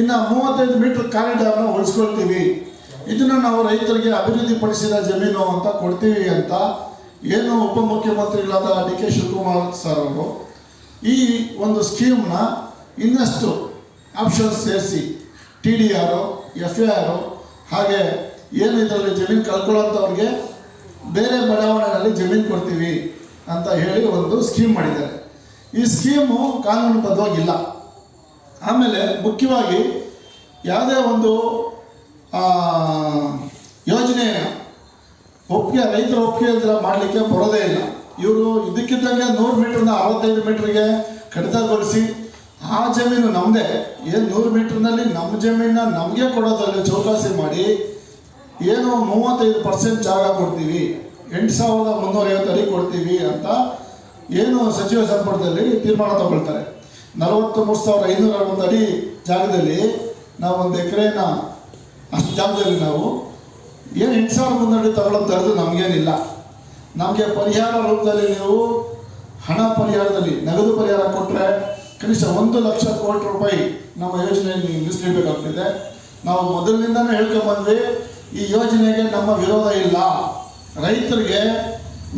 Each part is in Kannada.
ಇನ್ನು 35 ಮೀಟರ್ ಕಾರಿಡಾರ್ನ ಉಳಿಸ್ಕೊಳ್ತೀವಿ, ಇದನ್ನು ನಾವು ರೈತರಿಗೆ ಅಭಿವೃದ್ಧಿಪಡಿಸಿದ ಜಮೀನು ಅಂತ ಕೊಡ್ತೀವಿ ಅಂತ ಏನು ಉಪಮುಖ್ಯಮಂತ್ರಿಗಳಾದ ಡಿ ಕೆ ಶಿವಕುಮಾರ್ ಸರ್ ಅವರು ಈ ಒಂದು ಸ್ಕೀಮ್ನ ಇನ್ನಷ್ಟು ಆಪ್ಷನ್ಸ್ ಸೇರಿಸಿ ಟಿ ಡಿ ಆರು, ಎಫ್ ಎ ಆರು, ಹಾಗೆ ಏನು ಇದರಲ್ಲಿ ಜಮೀನು ಕಳ್ಕೊಳ್ಳೋಂಥವ್ರಿಗೆ ಬೇರೆ ಬಡಾವಣೆಯಲ್ಲಿ ಜಮೀನು ಕೊಡ್ತೀವಿ ಅಂತ ಹೇಳಿ ಒಂದು ಸ್ಕೀಮ್ ಮಾಡಿದ್ದಾರೆ. ಈ ಸ್ಕೀಮು ಕಾನೂನುಬದ್ಧವಾಗಿಲ್ಲ. ಆಮೇಲೆ ಮುಖ್ಯವಾಗಿ ಯಾವುದೇ ಒಂದು ಯೋಜನೆಯನ್ನು ರೈತರ ಒಪ್ಪಿಗೆ ಇದ್ರೆ ಮಾಡಲಿಕ್ಕೆ ಬರೋದೇ ಇಲ್ಲ. ಇವರು ಇದಕ್ಕಿದ್ದಂಗೆ 100 ಮೀಟ್ರನ್ನ 65 ಮೀಟ್ರಿಗೆ ಕಡಿತಗೊಳಿಸಿ ಆ ಜಮೀನು ನಮ್ಮದೇ, ಏನು 100 ಮೀಟ್ರ್ನಲ್ಲಿ ನಮ್ಮ ಜಮೀನನ್ನ ನಮಗೆ ಕೊಡೋದ್ರಲ್ಲಿ ಚೌಕಾಸಿ ಮಾಡಿ ಏನು 35% ಜಾಗ ಕೊಡ್ತೀವಿ, 8,350 ಅಡಿ ಕೊಡ್ತೀವಿ ಅಂತ ಏನು ಸಚಿವ ಸಂಪುಟದಲ್ಲಿ ತೀರ್ಮಾನ ತಗೊಳ್ತಾರೆ. 43,560 ಅಡಿ ಜಾಗದಲ್ಲಿ ನಾವು 1 ಎಕರೆನ ಅಷ್ಟು ಜಾಗದಲ್ಲಿ ನಾವು ಏನು 8,300 ಅಡಿ ತಗೊಳ್ಳೋದು ತರದು ನಮಗೇನಿಲ್ಲ. ನಮಗೆ ಪರಿಹಾರ ರೂಪದಲ್ಲಿ ನೀವು ಹಣ ಪರಿಹಾರದಲ್ಲಿ ನಗದು ಪರಿಹಾರ ಕೊಟ್ಟರೆ ಕನಿಷ್ಠ 1 ಲಕ್ಷ ಕೋಟಿ ರೂಪಾಯಿ ನಮ್ಮ ಯೋಜನೆಯಲ್ಲಿ ಮೀಸಲಿಡಬೇಕಾಗ್ತಿದೆ. ನಾವು ಮೊದಲಿನಿಂದಲೇ ಹೇಳ್ಕೊಂಡ್ಬಂದ್ವಿ, ಈ ಯೋಜನೆಗೆ ನಮ್ಮ ವಿರೋಧ ಇಲ್ಲ, ರೈತರಿಗೆ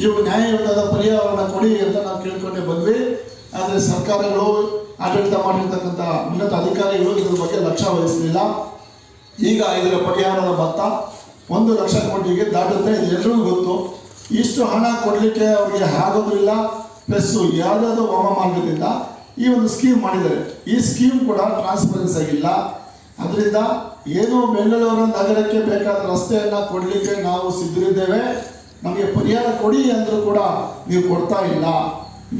ನೀವು ನ್ಯಾಯಯುತವಾದ ಪರಿಹಾರವನ್ನು ಕೊಡಿ ಅಂತ ನಾವು ಕೇಳ್ಕೊಂಡೇ ಬಂದ್ವಿ. ಆದರೆ ಸರ್ಕಾರಗಳು ಆಡಳಿತ ಮಾಡಿರ್ತಕ್ಕಂಥ ಉನ್ನತ ಅಧಿಕಾರಿಗಳು ಇದ್ರ ಬಗ್ಗೆ ಲಕ್ಷ್ಯ ವಹಿಸಲಿಲ್ಲ. ಈಗ ಇದರ ಪರಿಹಾರದ ಮೊತ್ತ 1 ಲಕ್ಷ ಕೋಟಿಗೆ ದಾಟುತ್ತೆ, ಇದು ಎಲ್ರಿಗೂ ಗೊತ್ತು. ಇಷ್ಟು ಹಣ ಕೊಡಲಿಕ್ಕೆ ಅವರಿಗೆ ಆಗೋದಿಲ್ಲ. ಪ್ಲಸ್ ಯಾವುದಾದ್ರು ಹವಾಮಾನದಿಂದ ಈ ಒಂದು ಸ್ಕೀಮ್ ಮಾಡಿದ್ದಾರೆ. ಈ ಸ್ಕೀಮ್ ಕೂಡ ಟ್ರಾನ್ಸ್ಪರೆನ್ಸಿ ಆಗಿಲ್ಲ. ಅದರಿಂದ ಏನು ಬೆಂಗಳೂರು ನಗರಕ್ಕೆ ಬೇಕಾದ ರಸ್ತೆಯನ್ನು ಕೊಡಲಿಕ್ಕೆ ನಾವು ಸಿದ್ಧರಿದ್ದೇವೆ, ನಮಗೆ ಪರಿಹಾರ ಕೊಡಿ ಅಂದರೂ ಕೂಡ ನೀವು ಕೊಡ್ತಾ ಇಲ್ಲ.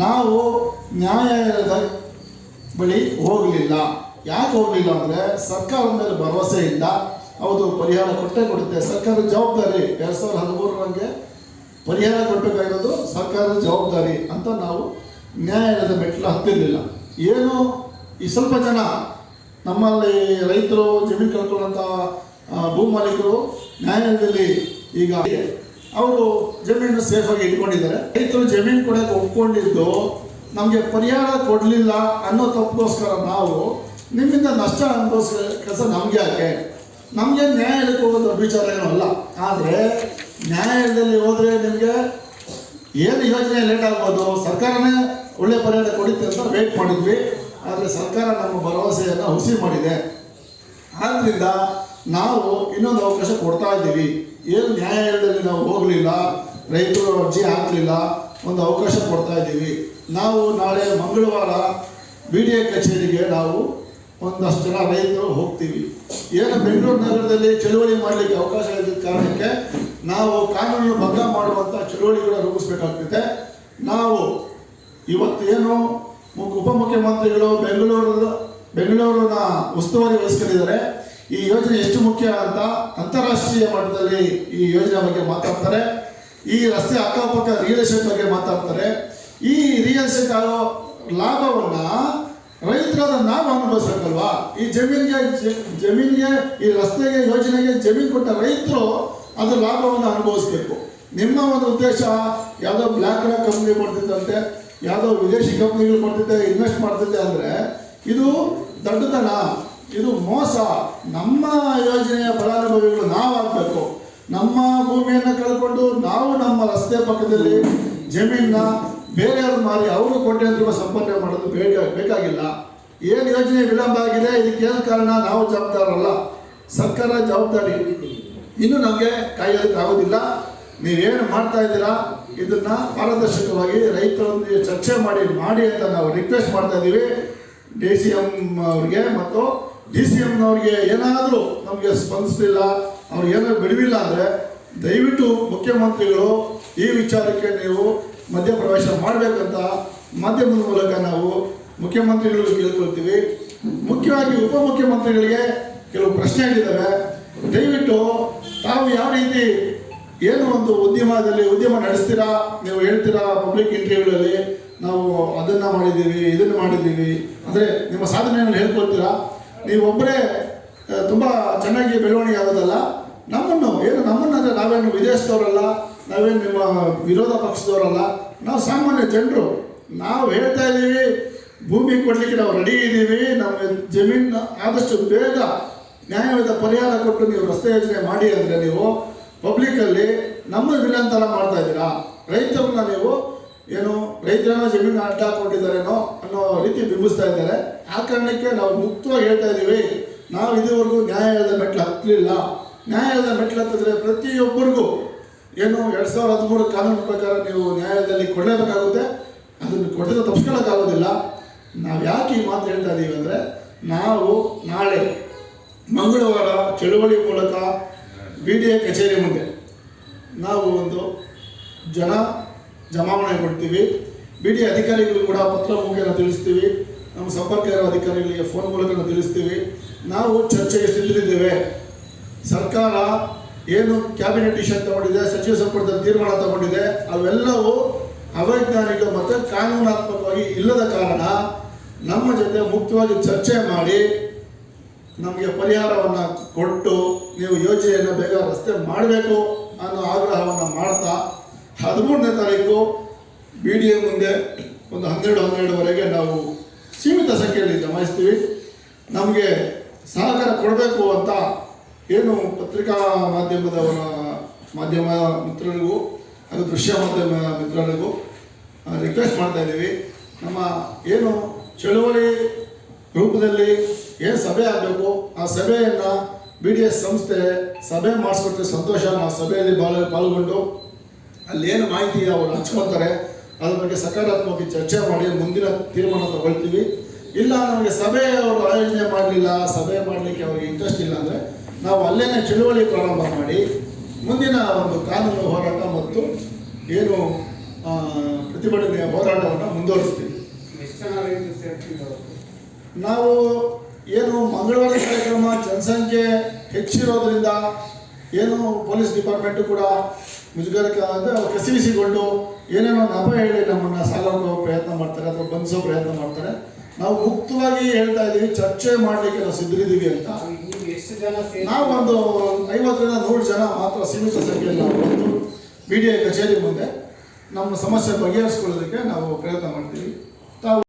ನಾವು ನ್ಯಾಯಾಲಯದ ಬಳಿ ಹೋಗಲಿಲ್ಲ. ಯಾಕೆ ಹೋಗಲಿಲ್ಲ ಅಂದರೆ ಸರ್ಕಾರದ ಮೇಲೆ ಭರವಸೆಯಿಂದ ಹೌದು ಪರಿಹಾರ ಕೊಟ್ಟೇ ಕೊಡುತ್ತೆ, ಸರ್ಕಾರದ ಜವಾಬ್ದಾರಿ, 2013ರಂಗೆ ಪರಿಹಾರ ಕೊಡಬೇಕಾಗಿರೋದು ಸರ್ಕಾರದ ಜವಾಬ್ದಾರಿ ಅಂತ ನಾವು ನ್ಯಾಯಾಲಯದ ಮೆಟ್ಟಲು ಹತ್ತಿರಲಿಲ್ಲ. ಏನು ಈ ಸ್ವಲ್ಪ ಜನ ನಮ್ಮಲ್ಲಿ ರೈತರು ಜಮೀನು ಕಳ್ಕೊಳ್ಳೋಂಥ ಭೂ ಮಾಲೀಕರು ನ್ಯಾಯಾಲಯದಲ್ಲಿ ಈಗ ಅವರು ಜಮೀನು ಸೇಫಾಗಿ ಇಟ್ಕೊಂಡಿದ್ದಾರೆ. ರೈತರು ಜಮೀನು ಕೊಡೋಕೆ ಒಪ್ಕೊಂಡಿದ್ದು ನಮಗೆ ಪರಿಹಾರ ಕೊಡಲಿಲ್ಲ ಅನ್ನೋ ತಪ್ಪಿಗೋಸ್ಕರ ನಾವು ನಿಮ್ಮಿಂದ ನಷ್ಟ ಅನುಭವಿಸೋ ಕೆಲಸ ನಮಗೆ ಯಾಕೆ? ನಮಗೆ ನ್ಯಾಯಾಲಯಕ್ಕೆ ಹೋಗೋದು ವಿಚಾರ ಏನೂ ಅಲ್ಲ. ಆದರೆ ನ್ಯಾಯಾಲಯದಲ್ಲಿ ಹೋದರೆ ನಿಮಗೆ ಏನು ಯೋಜನೆ ಲೇಟ್ ಆಗ್ಬೋದು, ಸರ್ಕಾರನೇ ಒಳ್ಳೆ ಪರಿಹಾರ ಕೊಡುತ್ತೆ ಅಂತ ವೇಟ್ ಮಾಡಿದ್ವಿ. ಆದರೆ ಸರ್ಕಾರ ನಮ್ಮ ಭರವಸೆಯನ್ನು ಹುಸಿ ಮಾಡಿದೆ. ಆದ್ದರಿಂದ ನಾವು ಇನ್ನೊಂದು ಅವಕಾಶ ಕೊಡ್ತಾ ಇದ್ದೀವಿ. ಏನು ನ್ಯಾಯಾಲಯದಲ್ಲಿ ನಾವು ಹೋಗಲಿಲ್ಲ, ರೈತರು ಅರ್ಜಿ ಹಾಕಲಿಲ್ಲ, ಒಂದು ಅವಕಾಶ ಕೊಡ್ತಾ ಇದ್ದೀವಿ. ನಾವು ನಾಳೆ ಮಂಗಳವಾರ ಬಿ ಡಿ ಎ ಕಚೇರಿಗೆ ನಾವು ಒಂದಷ್ಟು ಜನ ರೈತರು ಹೋಗ್ತೀವಿ. ಏನು ಬೆಂಗಳೂರು ನಗರದಲ್ಲಿ ಚಳುವಳಿ ಮಾಡಲಿಕ್ಕೆ ಅವಕಾಶ ಇದ್ದ ಕಾರಣಕ್ಕೆ ನಾವು ಕಾನೂನು ಭಂಗ ಮಾಡುವಂಥ ಚಳುವಳಿಗಳ ರೂಪಿಸಬೇಕಾಗ್ತಿದೆ. ನಾವು ಇವತ್ತೇನು ಉಪಮುಖ್ಯಮಂತ್ರಿಗಳು ಬೆಂಗಳೂರಿನ ಉಸ್ತುವಾರಿ ವಹಿಸ್ಕೊಂಡಿದ್ದಾರೆ. ಈ ಯೋಜನೆ ಎಷ್ಟು ಮುಖ್ಯ ಅಂತ ಅಂತಾರಾಷ್ಟ್ರೀಯ ಮಟ್ಟದಲ್ಲಿ ಈ ಯೋಜನೆ ಬಗ್ಗೆ ಮಾತಾಡ್ತಾರೆ. ಈ ರಸ್ತೆ ಅಕ್ಕಪಕ್ಕ ರಿಯಲ್ ಎಸ್ಟೇಟ್ ಬಗ್ಗೆ ಮಾತಾಡ್ತಾರೆ. ಈ ರಿಯಲ್ ಎಸ್ಟೇಟ್ ಆಗೋ ಲಾಭವನ್ನು ರೈತರಾದ ನಾವು ಅನುಭವಿಸ್ಬೇಕಲ್ವಾ? ಈ ಜಮೀನಿಗೆ ಈ ರಸ್ತೆಗೆ ಯೋಜನೆಗೆ ಜಮೀನು ಕೊಟ್ಟ ರೈತರು ಅದರ ಲಾಭವನ್ನು ಅನುಭವಿಸ್ಬೇಕು. ನಿಮ್ಮ ಒಂದು ಉದ್ದೇಶ ಯಾವುದೋ ಬ್ಲ್ಯಾಕ್ ರಾಕ್ ಕಂಪ್ನಿ ಮಾಡ್ತಿದ್ದಂತೆ, ಯಾವುದೋ ವಿದೇಶಿ ಕಂಪ್ನಿಗಳು ಮಾಡ್ತಿದ್ದೆ, ಇನ್ವೆಸ್ಟ್ ಮಾಡ್ತಿದ್ದೆ ಅಂದರೆ ಇದು ದೊಡ್ಡತನ, ಇದು ಮೋಸ. ನಮ್ಮ ಯೋಜನೆಯ ಫಲಾನುಭವಿಗಳು ನಾವು ಆಗಬೇಕು. ನಮ್ಮ ಭೂಮಿಯನ್ನು ಕಳ್ಕೊಂಡು ನಾವು ನಮ್ಮ ರಸ್ತೆ ಪಕ್ಕದಲ್ಲಿ ಜಮೀನನ್ನ ಬೇರೆಯವ್ರು ಮಾರಿ ಅವರು ಕೋಟ್ಯಾಂತರ ರೂಪಾಯಿ ಸಂಪಾದನೆ ಮಾಡೋದು ಬೇಕಾಗಿಲ್ಲ. ಏನು ಯೋಜನೆ ವಿಳಂಬ ಆಗಿದೆ, ಇದಕ್ಕೇನು ಕಾರಣ? ನಾವು ಜವಾಬ್ದಾರಲ್ಲ, ಸರ್ಕಾರ ಜವಾಬ್ದಾರಿ. ಇನ್ನು ನಮಗೆ ಕಾಯೋದಕ್ಕಾಗೋದಿಲ್ಲ. ನೀವೇನು ಮಾಡ್ತಾ ಇದ್ದೀರಾ ಇದನ್ನು ಪಾರದರ್ಶಕವಾಗಿ ರೈತರೊಂದಿಗೆ ಚರ್ಚೆ ಮಾಡಿ ಅಂತ ನಾವು ರಿಕ್ವೆಸ್ಟ್ ಮಾಡ್ತಾ ಇದ್ದೀವಿ. ಡಿ ಸಿ ಎಂ ಅವ್ರಿಗೆ ಮತ್ತು ಡಿ ಸಿ ಎಮ್ನವ್ರಿಗೆ ಏನಾದರೂ ನಮಗೆ ಸ್ಪಂದಿಸಲಿಲ್ಲ, ಅವ್ರು ಏನಾದ್ರು ಬಿಡವಿಲ್ಲ ಅಂದರೆ ದಯವಿಟ್ಟು ಮುಖ್ಯಮಂತ್ರಿಗಳು ಈ ವಿಚಾರಕ್ಕೆ ನೀವು ಮಧ್ಯಪ್ರವೇಶ ಮಾಡಬೇಕಂತ ಮಾಧ್ಯಮದ ಮೂಲಕ ನಾವು ಮುಖ್ಯಮಂತ್ರಿಗಳಿಗೆ ಕೇಳ್ಕೊಳ್ತೀವಿ. ಮುಖ್ಯವಾಗಿ ಉಪಮುಖ್ಯಮಂತ್ರಿಗಳಿಗೆ ಕೆಲವು ಪ್ರಶ್ನೆಗಳಿದ್ದಾವೆ. ದಯವಿಟ್ಟು ತಾವು ಯಾವ ರೀತಿ ಏನು ಒಂದು ಉದ್ಯಮ ನಡೆಸ್ತೀರಾ, ನೀವು ಹೇಳ್ತೀರಾ ಪಬ್ಲಿಕ್ ಇಂಟರ್ವ್ಯೂಗಳಲ್ಲಿ ನಾವು ಅದನ್ನು ಮಾಡಿದ್ದೀವಿ ಇದನ್ನು ಮಾಡಿದ್ದೀವಿ ಅಂದರೆ ನಿಮ್ಮ ಸಾಧನೆಯನ್ನು ಹೇಳ್ಕೊಳ್ತೀರಾ. ನೀವೊಬ್ಬರೇ ತುಂಬ ಚೆನ್ನಾಗಿ ಬೆಳವಣಿಗೆ ಆಗೋದಲ್ಲ, ನಮ್ಮನ್ನು ಅಂದರೆ ನಾವೇನು ವಿದೇಶದವರಲ್ಲ, ನಾವೇನು ನಿಮ್ಮ ವಿರೋಧ ಪಕ್ಷದವರಲ್ಲ, ನಾವು ಸಾಮಾನ್ಯ ಜನರು. ನಾವು ಹೇಳ್ತಾ ಇದ್ದೀವಿ ಭೂಮಿ ಕೊಡಲಿಕ್ಕೆ ನಾವು ರೆಡಿ ಇದ್ದೀವಿ. ನಮ್ಮ ಜಮೀನು ಆದಷ್ಟು ಬೇಗ ನ್ಯಾಯವಾದ ಪರಿಹಾರ ಕೊಟ್ಟು ನೀವು ರಸ್ತೆ ಯೋಜನೆ ಮಾಡಿ ಅಂದರೆ ನೀವು ಪಬ್ಲಿಕ್ಕಲ್ಲಿ ನಮ್ಮ ವಿಲನ್ ಥರ ಮಾಡ್ತಾ ಇದ್ದೀರಾ. ರೈತರನ್ನ ನೀವು ಏನು ರೈತರನ್ನ ಜಮೀನು ಅಡ್ಡ ಹಾಕೊಂಡಿದ್ದಾರೇನೋ ಅನ್ನೋ ರೀತಿ ಬಿಂಬಿಸ್ತಾ ಇದ್ದಾರೆ. ಆ ಕಾರಣಕ್ಕೆ ನಾವು ಮುಕ್ತವಾಗಿ ಹೇಳ್ತಾ ಇದ್ದೀವಿ, ನಾವು ಇದುವರೆಗೂ ನ್ಯಾಯಾಲಯದ ಮೆಟ್ಲು ಹತ್ತಲಿಲ್ಲ. ನ್ಯಾಯಾಲಯದ ಮೆಟ್ಲು ಹತ್ತಿದ್ರೆ ಪ್ರತಿಯೊಬ್ಬರಿಗೂ ಏನು 2013 ಕಾನೂನು ಪ್ರಕಾರ ನೀವು ನ್ಯಾಯಾಲಯದಲ್ಲಿ ಕೊಡಲೇಬೇಕಾಗುತ್ತೆ. ಅದನ್ನು ಕೊಟ್ಟರೆ ತಪ್ಪಿಸ್ಕೊಳ್ಳೋಕ್ಕಾಗೋದಿಲ್ಲ. ನಾವು ಯಾಕೆ ಈ ಮಾತು ಹೇಳ್ತಾ ಇದ್ದೀವಿ ಅಂದರೆ, ನಾವು ನಾಳೆ ಮಂಗಳವಾರ ಚಳುವಳಿ ಮೂಲಕ BDA ಕಚೇರಿ ಮುಂದೆ ನಾವು ಒಂದು ಜಮಾವಣೆ ಕೊಡ್ತೀವಿ. BDA ಅಧಿಕಾರಿಗಳು ಕೂಡ ಪತ್ರ ಮುಖೇನ ತಿಳಿಸ್ತೀವಿ, ನಮ್ಮ ಸಂಪರ್ಕ ಇರೋ ಅಧಿಕಾರಿಗಳಿಗೆ ಫೋನ್ ಮೂಲಕ ತಿಳಿಸ್ತೀವಿ. ನಾವು ಚರ್ಚೆಗೆ ಸಿದ್ಧರಿದ್ದೇವೆ. ಸರ್ಕಾರ ಏನು ಕ್ಯಾಬಿನೆಟ್ ಡಿಸಿಷನ್ ತಗೊಂಡಿದೆ, ಸಚಿವ ಸಂಪುಟದ ತೀರ್ಮಾನ ತಗೊಂಡಿದೆ, ಅವೆಲ್ಲವೂ ಅವೈಜ್ಞಾನಿಕ ಮತ್ತು ಕಾನೂನಾತ್ಮಕವಾಗಿ ಇಲ್ಲದ ಕಾರಣ ನಮ್ಮ ಜೊತೆ ಮುಕ್ತವಾಗಿ ಚರ್ಚೆ ಮಾಡಿ ನಮಗೆ ಪರಿಹಾರವನ್ನು ಕೊಟ್ಟು ನೀವು ಯೋಜನೆಯನ್ನು ಬೇಗ ರಸ್ತೆ ಮಾಡಬೇಕು ಅನ್ನೋ ಆಗ್ರಹವನ್ನು ಮಾಡ್ತಾ 13ನೇ ತಾರೀಕು BDA ಮುಂದೆ ಒಂದು 12:30ವರೆಗೆ ನಾವು ಸೀಮಿತ ಸಂಖ್ಯೆಯಲ್ಲಿ ಜಮಾಯಿಸ್ತೀವಿ. ನಮಗೆ ಸಹಕಾರ ಕೊಡಬೇಕು ಅಂತ ಏನು ಪತ್ರಿಕಾ ಮಾಧ್ಯಮ ಮಿತ್ರರಿಗೂ ಹಾಗೂ ದೃಶ್ಯ ಮಾಧ್ಯಮ ಮಿತ್ರರಿಗೂ ರಿಕ್ವೆಸ್ಟ್ ಮಾಡ್ತಾ ಇದ್ದೀವಿ. ನಮ್ಮ ಏನು ಚಳುವಳಿ ರೂಪದಲ್ಲಿ ಏನು ಸಭೆ ಆಗಬೇಕು, ಆ ಸಭೆಯನ್ನು BDA ಸಂಸ್ಥೆ ಸಭೆ ಮಾಡಿಸ್ಬಿಟ್ರೆ ಸಂತೋಷ. ನಾವು ಸಭೆಯಲ್ಲಿ ಪಾಲ್ಗೊಂಡು ಅಲ್ಲೇನು ಮಾಹಿತಿ ಅವರು ಹಂಚ್ಕೊಳ್ತಾರೆ ಅದ್ರ ಬಗ್ಗೆ ಸಕಾರಾತ್ಮಕವಾಗಿ ಚರ್ಚೆ ಮಾಡಿ ಮುಂದಿನ ತೀರ್ಮಾನ ತಗೊಳ್ತೀವಿ. ಇಲ್ಲ ನಮಗೆ ಸಭೆ ಅವರು ಆಯೋಜನೆ ಮಾಡಲಿಲ್ಲ, ಸಭೆ ಮಾಡಲಿಕ್ಕೆ ಅವ್ರಿಗೆ ಇಂಟ್ರೆಸ್ಟ್ ಇಲ್ಲ ಅಂದರೆ ನಾವು ಅಲ್ಲೇನೇ ಚಳುವಳಿ ಪ್ರಾರಂಭ ಮಾಡಿ ಮುಂದಿನ ಒಂದು ಕಾನೂನು ಹೋರಾಟ ಮತ್ತು ಏನು ಪ್ರತಿಭಟನೆಯ ಹೋರಾಟವನ್ನು ಮುಂದುವರಿಸ್ತೀವಿ. ನಾವು ಏನು ಮಂಗಳವಾರ ಕಾರ್ಯಕ್ರಮ ಜನಸಂಖ್ಯೆ ಹೆಚ್ಚಿರೋದ್ರಿಂದ ಏನು ಪೊಲೀಸ್ ಡಿಪಾರ್ಟ್ಮೆಂಟು ಕೂಡ ಮುಜುಗರಕ್ಕೆ ಅಂದರೆ ಕಸಿವಿಸಿಕೊಂಡು ಏನೇನೋ ನೆಪ ಹೇಳಿ ನಮ್ಮನ್ನು ಸಾಗೋ ಪ್ರಯತ್ನ ಮಾಡ್ತಾರೆ ಅಥವಾ ಬಂಧಿಸೋ ಪ್ರಯತ್ನ ಮಾಡ್ತಾರೆ. ನಾವು ಮುಕ್ತವಾಗಿ ಹೇಳ್ತಾ ಇದ್ದೀವಿ, ಚರ್ಚೆ ಮಾಡಲಿಕ್ಕೆ ನಾವು ಸಿದ್ಧರಿದ್ದೀವಿ ಅಂತ. ನಾವು ಒಂದು 50ರಿಂದ 100 ಜನ ಮಾತ್ರ ಸೀಮಿತ ಸಂಖ್ಯೆಯಲ್ಲಿ ನಾವು ಬಂದು BDA ಕಚೇರಿ ಮುಂದೆ ನಮ್ಮ ಸಮಸ್ಯೆ ಬಗೆಹರಿಸ್ಕೊಳ್ಳೋದಕ್ಕೆ ನಾವು ಪ್ರಯತ್ನ ಮಾಡ್ತೀವಿ. ತಾವು